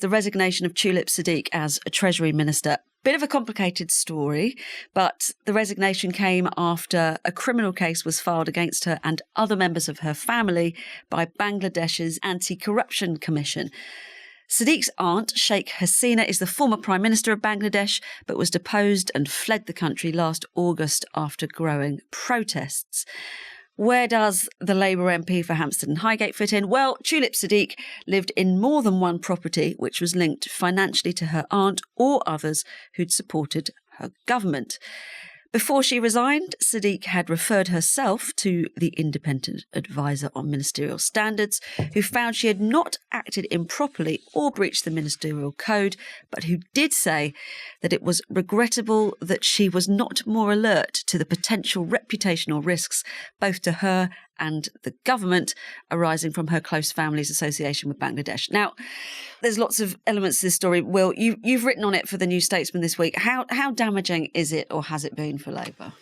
The resignation of Tulip Siddiq as a Treasury Minister. Bit of a complicated story, but the resignation came after a criminal case was filed against her and other members of her family by Bangladesh's Anti-Corruption Commission. Siddiq's aunt, Sheikh Hasina, is the former Prime Minister of Bangladesh, but was deposed and fled the country last August after growing protests. Where does the Labour MP for Hampstead and Highgate fit in? Well, Tulip Siddiq lived in more than one property, which was linked financially to her aunt or others who'd supported her government. Before she resigned, Siddiq had referred herself to the Independent Advisor on Ministerial Standards, who found she had not acted improperly or breached the ministerial code, but who did say that it was regrettable that she was not more alert to the potential reputational risks, both to her and the government, arising from her close family's association with Bangladesh. Now, there's lots of elements to this story. Will, you've written on it for the New Statesman this week. How damaging is it, or has it been for Labour?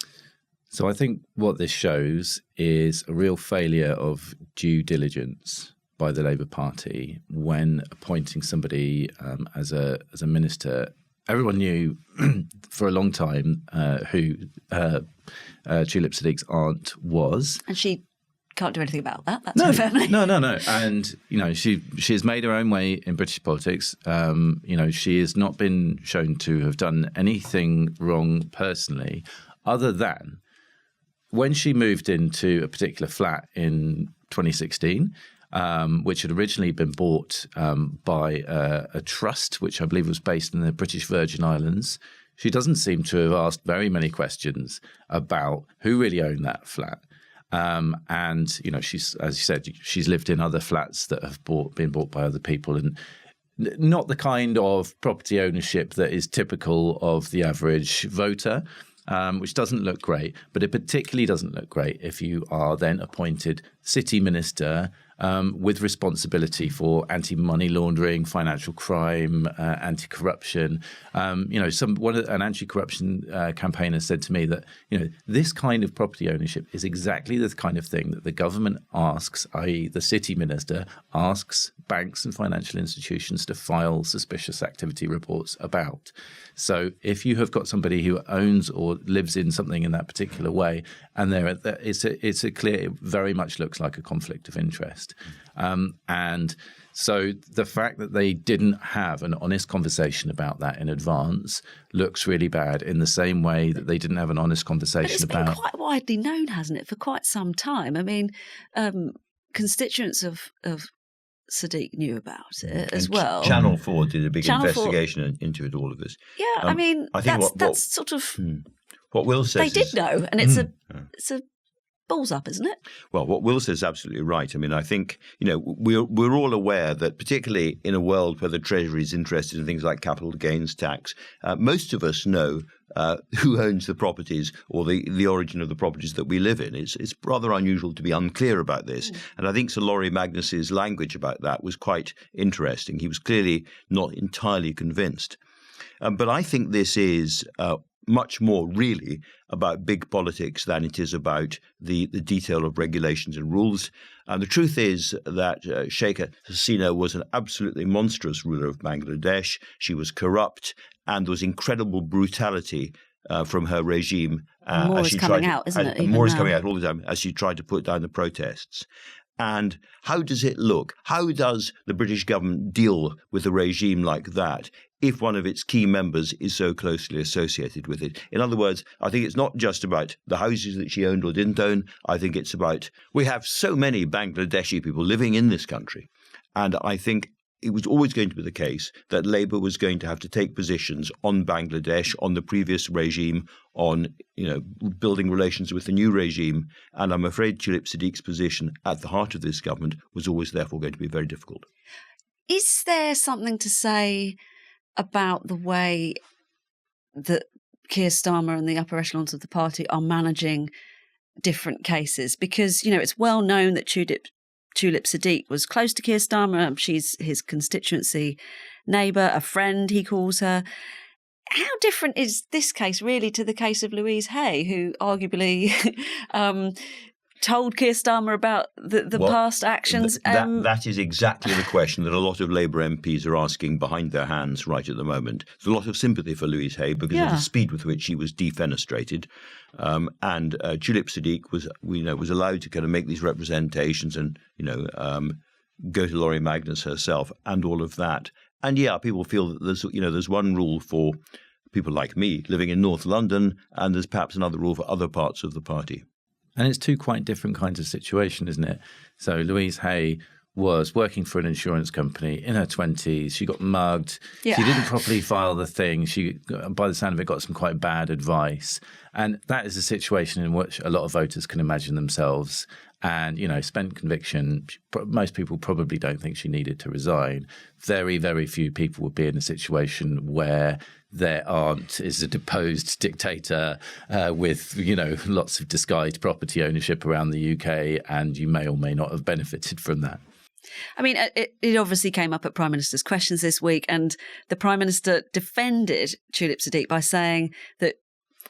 So I think what this shows is a real failure of due diligence by the Labour Party when appointing somebody as a minister. Everyone knew for a long time who Tulip Siddiq's aunt was. And she can't do anything about that. That's her family. No. And, she has made her own way in British politics. She has not been shown to have done anything wrong personally, other than when she moved into a particular flat in 2016, which had originally been bought by a trust, which I believe was based in the British Virgin Islands. She doesn't seem to have asked very many questions about who really owned that flat. She's, as you said, she's lived in other flats that have been bought by other people, and not the kind of property ownership that is typical of the average voter, which doesn't look great. But it particularly doesn't look great if you are then appointed city minister with responsibility for anti-money laundering, financial crime, anti-corruption. An anti-corruption campaigner said to me that this kind of property ownership is exactly the kind of thing that the government asks, i.e. the city minister asks banks and financial institutions to file suspicious activity reports about. So if you have got somebody who owns or lives in something in that particular way, and it's a clear, it very much looks like a conflict of interest. And so the fact that they didn't have an honest conversation about that in advance looks really bad, in the same way that they didn't have an honest conversation about... It's been quite widely known, hasn't it, for quite some time? I mean, constituents of Siddiq knew about it as well. Channel 4 did a big investigation into it, all of this. Yeah, I mean, I think that's sort of... What Will says they did know, and it's a balls up, isn't it? Well, what Will says is absolutely right. I mean, I think, we're all aware that particularly in a world where the Treasury is interested in things like capital gains tax, most of us know who owns the properties or the origin of the properties that we live in. It's rather unusual to be unclear about this. And I think Sir Laurie Magnus's language about that was quite interesting. He was clearly not entirely convinced. But I think this is much more really about big politics than it is about the detail of regulations and rules. And the truth is that Sheikh Hasina was an absolutely monstrous ruler of Bangladesh. She was corrupt, and there was incredible brutality from her regime. More is coming out, isn't it? More is coming out all the time as she tried to put down the protests. And how does it look? How does the British government deal with a regime like that if one of its key members is so closely associated with it? In other words, I think it's not just about the houses that she owned or didn't own. I think it's about, we have so many Bangladeshi people living in this country. And I think it was always going to be the case that Labour was going to have to take positions on Bangladesh, on the previous regime, on building relations with the new regime. And I'm afraid Tulip Siddiq's position at the heart of this government was always therefore going to be very difficult. Is there something to say about the way that Keir Starmer and the upper echelons of the party are managing different cases? Because, it's well known that Tulip Siddiq was close to Keir Starmer. She's his constituency neighbour, a friend, he calls her. How different is this case really to the case of Louise Haye, who arguably told Keir Starmer about the past actions? That is exactly the question that a lot of Labour MPs are asking behind their hands right at the moment. There's a lot of sympathy for Louise Haye because of the speed with which she was defenestrated. And Tulip Siddiq was allowed to kind of make these representations and, go to Laurie Magnus herself and all of that. And people feel that there's one rule for people like me living in North London, and there's perhaps another rule for other parts of the party. And it's two quite different kinds of situation, isn't it? So Louise Haye was working for an insurance company in her 20s. She got mugged. Yeah. She didn't properly file the thing. She, by the sound of it, got some quite bad advice. And that is a situation in which a lot of voters can imagine themselves. And, spent conviction. Most people probably don't think she needed to resign. Very, very few people would be in a situation where their aunt is a deposed dictator with, lots of disguised property ownership around the UK, and you may or may not have benefited from that. I mean, it obviously came up at Prime Minister's questions this week, and the Prime Minister defended Tulip Siddiq by saying that,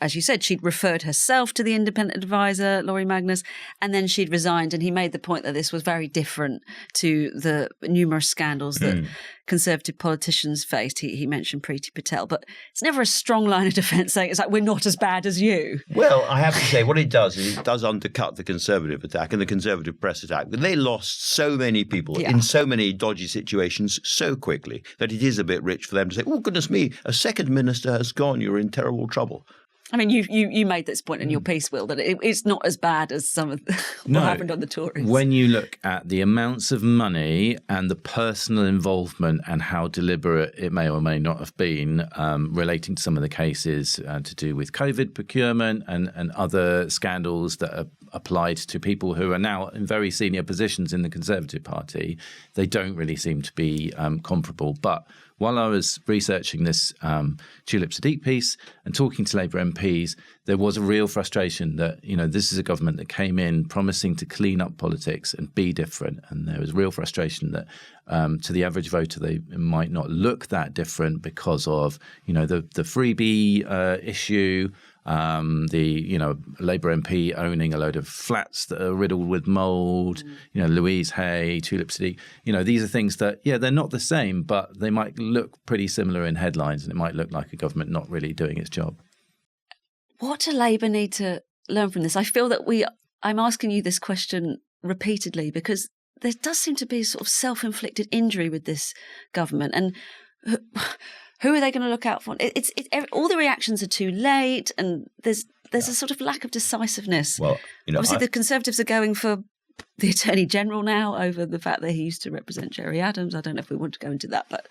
as you said, she'd referred herself to the independent advisor, Laurie Magnus, and then she'd resigned. And he made the point that this was very different to the numerous scandals that Conservative politicians faced. He mentioned Priti Patel, but it's never a strong line of defence saying it's like, we're not as bad as you. Well, I have to say what it does is it does undercut the Conservative attack and the Conservative press attack. But they lost so many people in so many dodgy situations so quickly that it is a bit rich for them to say, oh, goodness me, a second minister has gone, you're in terrible trouble. I mean, you made this point in your piece, Will, that it's not as bad as some of what happened on the Tories. When you look at the amounts of money and the personal involvement and how deliberate it may or may not have been relating to some of the cases to do with COVID procurement and other scandals that are applied to people who are now in very senior positions in the Conservative Party, they don't really seem to be comparable. But while I was researching this Tulip Siddiq piece and talking to Labour MPs, there was a real frustration that, this is a government that came in promising to clean up politics and be different. And there was real frustration that to the average voter, they might not look that different because of, the freebie issue, the Labour MP owning a load of flats that are riddled with mould, Louise Haye, Tulip Siddiq, these are things that, they're not the same, but they might look pretty similar in headlines, and it might look like a government not really doing its job. What do Labour need to learn from this? I feel that I'm asking you this question repeatedly because there does seem to be a sort of self-inflicted injury with this government, and who are they going to look out for? It's all the reactions are too late, and there's a sort of lack of decisiveness. Well, obviously the Conservatives are going for the Attorney General now over the fact that he used to represent Gerry Adams. I don't know if we want to go into that, but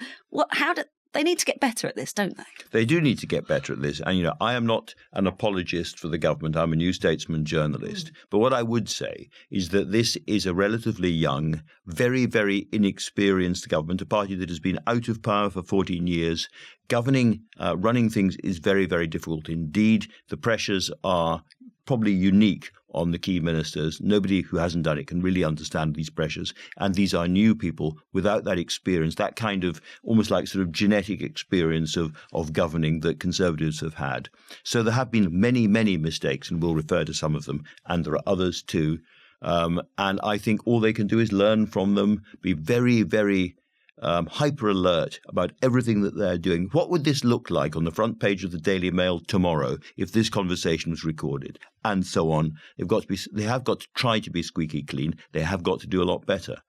they need to get better at this, don't they? They do need to get better at this. And, I am not an apologist for the government. I'm a New Statesman journalist. But what I would say is that this is a relatively young, very, very inexperienced government, a party that has been out of power for 14 years. Running things is very, very difficult indeed. The pressures are probably unique on the key ministers. Nobody who hasn't done it can really understand these pressures. And these are new people without that experience, that kind of almost like sort of genetic experience of governing that Conservatives have had. So there have been many, many mistakes, and we'll refer to some of them. And there are others too. And I think all they can do is learn from them, be very, very hyper alert about everything that they're doing. What would this look like on the front page of the Daily Mail tomorrow if this conversation was recorded, and so on? They have got to try to be squeaky clean. They have got to do a lot better.